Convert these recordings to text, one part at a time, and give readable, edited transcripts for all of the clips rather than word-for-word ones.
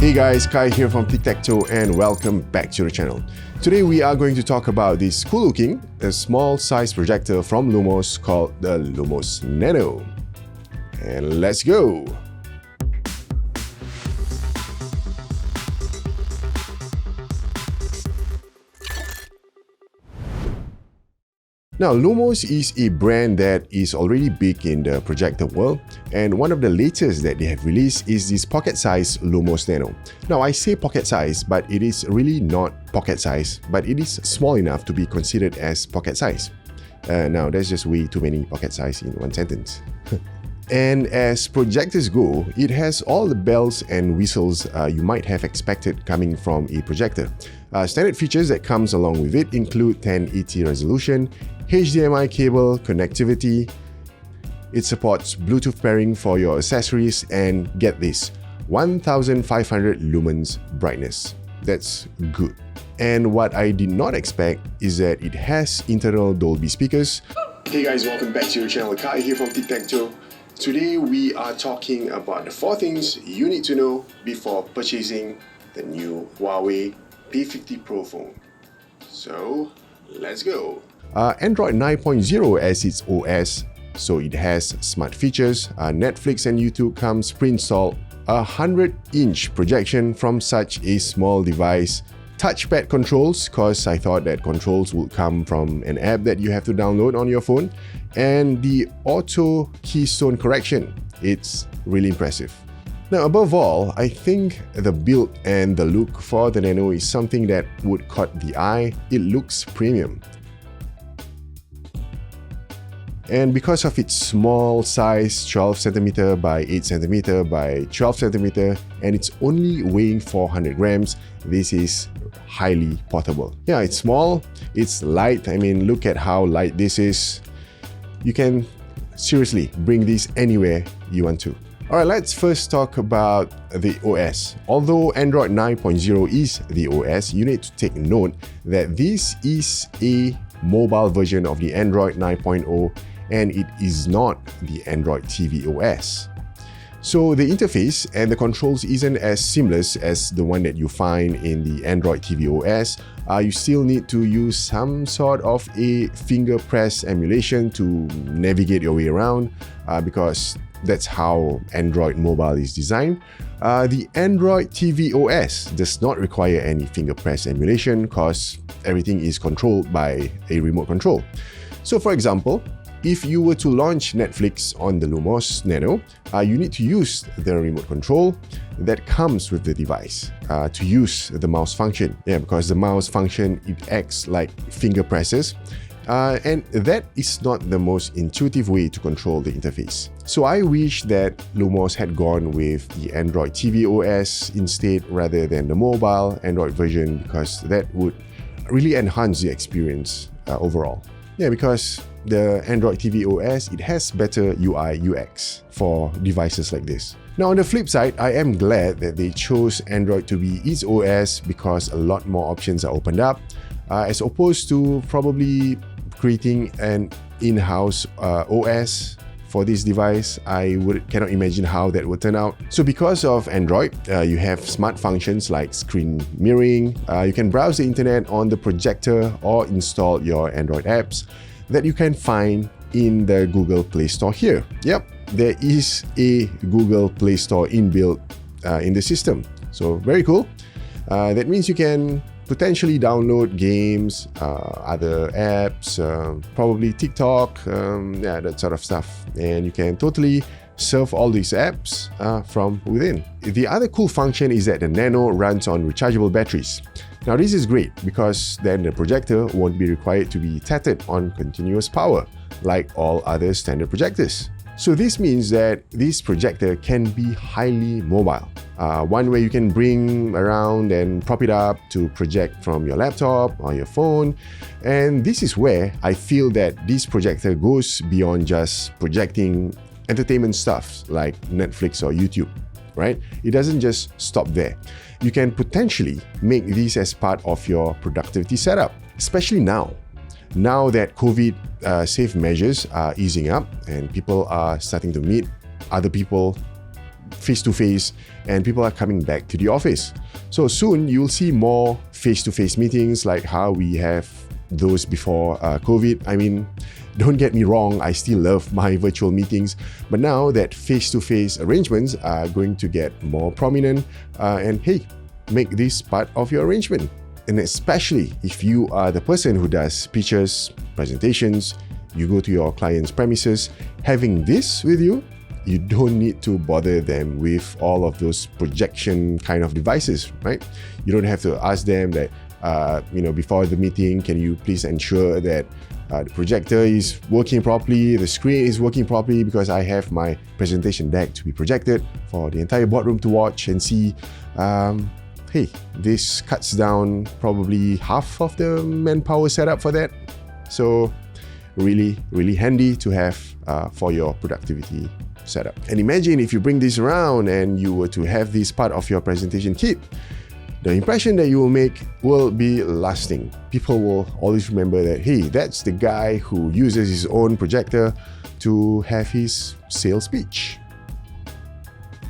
Hey guys, Kai here from Telco and welcome back to the channel. Today we are going to talk about this cool looking, small size projector from LUMOS called the LUMOS NANO. And let's go! Now, LUMOS is a brand that is already big in the projector world, and one of the latest that they have released is this pocket-sized LUMOS NANO. Now, I say pocket-size, but it is really not pocket-size, but it is small enough to be considered as pocket-size. Now, there's just way too many pocket-size in one sentence. And as projectors go, it has all the bells and whistles you might have expected coming from a projector. Standard features that comes along with it include 1080 resolution, HDMI cable connectivity, it supports Bluetooth pairing for your accessories, and get this, 1500 lumens brightness. That's good. And what I did not expect is that it has internal Dolby speakers. Hey guys, welcome back to your channel. Kai here from Telco. Today we are talking about the 4 things you need to know before purchasing the new Huawei P50 Pro phone. So, let's go. Android 9.0 as its OS, so it has smart features. Netflix and YouTube comes pre-installed. A 100-inch projection from such a small device. Touchpad controls, cause I thought that controls would come from an app that you have to download on your phone. And the auto keystone correction, it's really impressive. Now, above all, I think the build and the look for the Nano is something that would caught the eye. It looks premium. And because of its small size, 12cm by 8cm by 12cm, and it's only weighing 400 grams, this is highly portable. Yeah, it's small, it's light. I mean, look at how light this is. You can seriously bring this anywhere you want to. Alright, let's first talk about the OS. Although Android 9.0 is the OS, you need to take note that this is a mobile version of the Android 9.0 and it is not the Android TV OS. So the interface and the controls isn't as seamless as the one that you find in the Android TV OS. You still need to use some sort of a finger press emulation to navigate your way around because that's how Android mobile is designed. The Android TV OS does not require any finger press emulation because everything is controlled by a remote control. So for example, if you were to launch Netflix on the LUMOS NANO, you need to use the remote control that comes with the device to use the mouse function. Yeah, because the mouse function, it acts like finger presses. And that is not the most intuitive way to control the interface. So I wish that LUMOS had gone with the Android TV OS instead rather than the mobile Android version, because that would really enhance the experience overall. Yeah, because the Android TV OS, it has better UI UX for devices like this. Now on the flip side, I am glad that they chose Android to be its OS because a lot more options are opened up, as opposed to probably creating an in-house OS for this device. I cannot imagine how that would turn out. So because of Android, you have smart functions like screen mirroring. You can browse the internet on the projector or install your Android apps that you can find in the Google Play Store here. Yep, there is a Google Play Store inbuilt in the system. So very cool. That means you can potentially download games, other apps, probably TikTok, yeah, that sort of stuff. And you can totally surf all these apps from within. The other cool function is that the Nano runs on rechargeable batteries. Now this is great because then the projector won't be required to be tethered on continuous power like all other standard projectors. So this means that this projector can be highly mobile. One way you can bring around and prop it up to project from your laptop or your phone. And this is where I feel that this projector goes beyond just projecting entertainment stuff like Netflix or YouTube, right? It doesn't just stop there. You can potentially make this as part of your productivity setup, especially now. Now that COVID safe measures are easing up and people are starting to meet other people face-to-face and people are coming back to the office. So soon you'll see more face-to-face meetings like how we have those before COVID. I mean, don't get me wrong, I still love my virtual meetings, but now that face-to-face arrangements are going to get more prominent, and hey, make this part of your arrangement. And especially if you are the person who does pitches, presentations, you go to your client's premises, having this with you, you don't need to bother them with all of those projection kind of devices, right? You don't have to ask them that, before the meeting, can you please ensure that the projector is working properly, the screen is working properly, because I have my presentation deck to be projected for the entire boardroom to watch and see. Hey, this cuts down probably half of the manpower setup for that. So really, really handy to have for your productivity setup. And imagine if you bring this around and you were to have this part of your presentation kit, the impression that you will make will be lasting. People will always remember that, hey, that's the guy who uses his own projector to have his sales speech.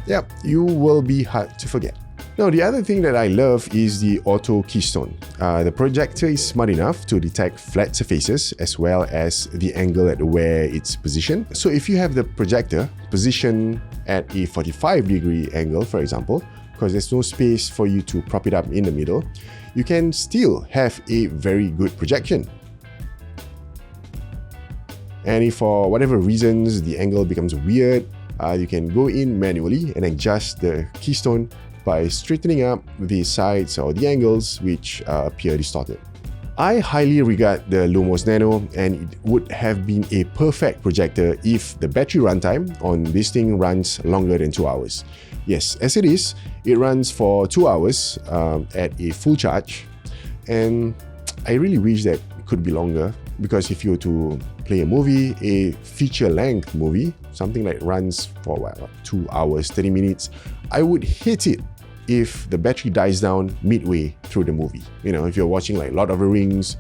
Yeah, you will be hard to forget. Now, the other thing that I love is the auto keystone. The projector is smart enough to detect flat surfaces as well as the angle at where it's positioned. So if you have the projector positioned at a 45-degree angle, for example, because there's no space for you to prop it up in the middle, you can still have a very good projection. And if for whatever reasons the angle becomes weird, you can go in manually and adjust the keystone by straightening up the sides or the angles which appear distorted. I highly regard the LUMOS Nano, and it would have been a perfect projector if the battery runtime on this thing runs longer than 2 hours. Yes, as it is, it runs for 2 hours at a full charge, and I really wish that it could be longer, because if you were to play a movie, a feature-length movie, something like runs for 2 hours, 30 minutes, I would hate it if the battery dies down midway through the movie. You know, if you're watching like Lord of the Rings,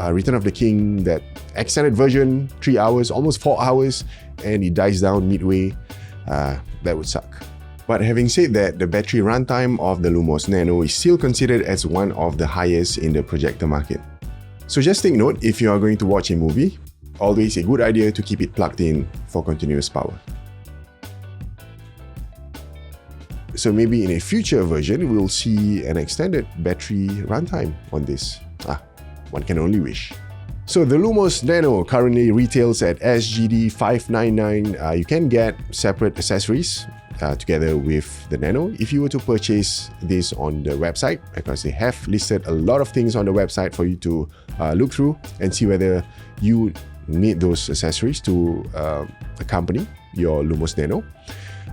Return of the King, that extended version, 3 hours, almost 4 hours, and it dies down midway, that would suck. But having said that, the battery runtime of the LUMOS Nano is still considered as one of the highest in the projector market. So just take note, if you are going to watch a movie, always a good idea to keep it plugged in for continuous power. So maybe in a future version, we'll see an extended battery runtime on this. One can only wish. So the LUMOS Nano currently retails at SGD 599. You can get separate accessories together with the Nano if you were to purchase this on the website, because they have listed a lot of things on the website for you to look through and see whether you need those accessories to accompany your LUMOS Nano.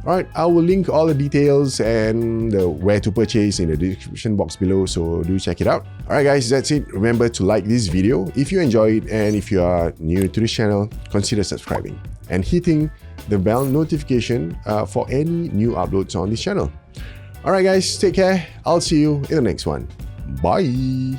Alright, I will link all the details and where to purchase in the description box below, so do check it out. Alright guys, that's it. Remember to like this video if you enjoyed it, and if you are new to this channel, consider subscribing and hitting the bell notification for any new uploads on this channel. Alright guys, take care. I'll see you in the next one. Bye!